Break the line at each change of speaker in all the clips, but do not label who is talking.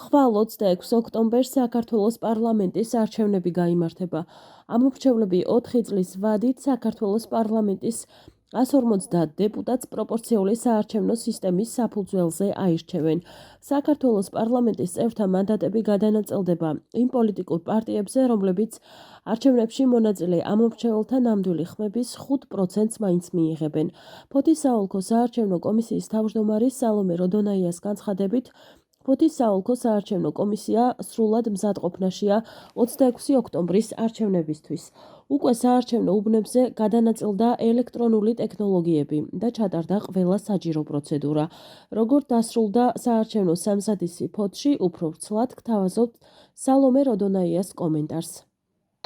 ხვალ 26 ოქტომბერს საქართველოს პარლამენტის არჩევნები გაიმართება. ამორჩევლები 4 წლის ვადით საქართველოს პარლამენტის 150 დეპუტატს პროპორციული საარჩევნო სისტემის საფუძველზე აირჩევენ. საქართველოს პარლამენტის წევრთა მანდატები გადანაწილდება იმ პოლიტიკურ პარტიებზე, რომლებიც არჩევნებში მონაწილე ამორჩეველთა ნამდვილი ხმების 5%-ს მაინც მიიღებენ. ფოთის საოლქო საარჩევნო კომისიის თავმჯდომარის სალომე როდონაიას განცხადებით, ფოთის საოლქო საარჩევნო კომისია სრულად მზადყოფნაშია 26 ოქტომბრის არჩევნებისთვის. უკვე საარჩევნო უბნებზე გადანაწილდა ელექტრონული ტექნოლოგიები და ჩატარდა ყველა საჯირო პროცედურა. როგორ დასრულდა საარჩევნო სამზადისი ფოთში, უფრო ვრცლად გთავაზობთ სალომე როდონაიას კომენტარს.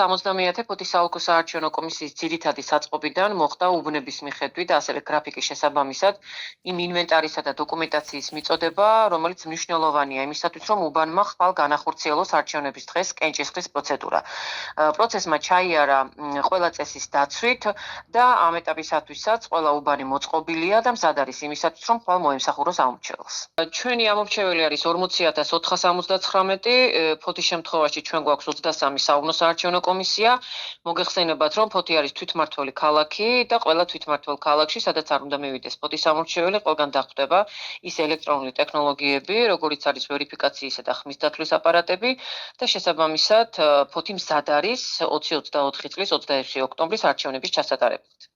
71 ფოთის საოლქო საარჩევნო კომისიის ძირითადი საწყობიდან მოხდა უბნების მიხედვით, ასევე გრაფიკის შესაბამისად იმ ინვენტარისა და დოკუმენტაციის მიწოდება, რომელიც მნიშვნელოვანია იმისათვის, რომ უბანმა ხვალ განახორციელოს არჩევნების დღეს კენჭისყრის პროცედურა. პროცესმა ჩაიარა ყველა წესის დაცვით და ამ ეტაპისათვისაც ყველა უბანი მოწყობილია და მზად არის იმისათვის, რომ ხვალ მოემსახუროს ამორჩეველს. ჩვენი ამორჩეველი არის 40479, ფოთის შემთხვევაში ჩვენ გვაქვს 23 საუბნო საარჩევნო კომისია. მოგეხსენებათ, რომ ფოთი არის თვითმმართველი ქალაქი და ყველა თვითმმართველ ქალაქში, სადაც არ უნდა მივიდეს ფოთის ამორჩეველი, ყველგან დახვდება ის ელექტრონული ტექნოლოგიები, როგორიც არის ვერიფიკაციისა და ხმის დათვლის აპარატები და შესაბამისად ფოთი მზად არის 2024 წლის 26 ოქტომბრის არჩევნების ჩასატარებლად.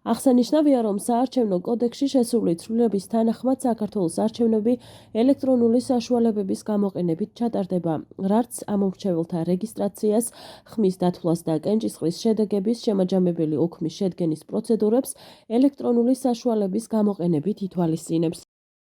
აღსანიშნავია, რომ საარჩევნო კოდექსში შესული ცვლილების თანახმად საქართველოს არჩევნები ელექტრონული საშუალებების გამოყენებით ჩატარდება, რაც ამორჩეველთა რეგისტრაციას, ხმის დათვლას და კენჭისყრის შედეგების შემაჯამებელი ოქმის შედგენის პროცედურებს ელექტრონული საშუალების გამოყენებით ითვალისწინებს.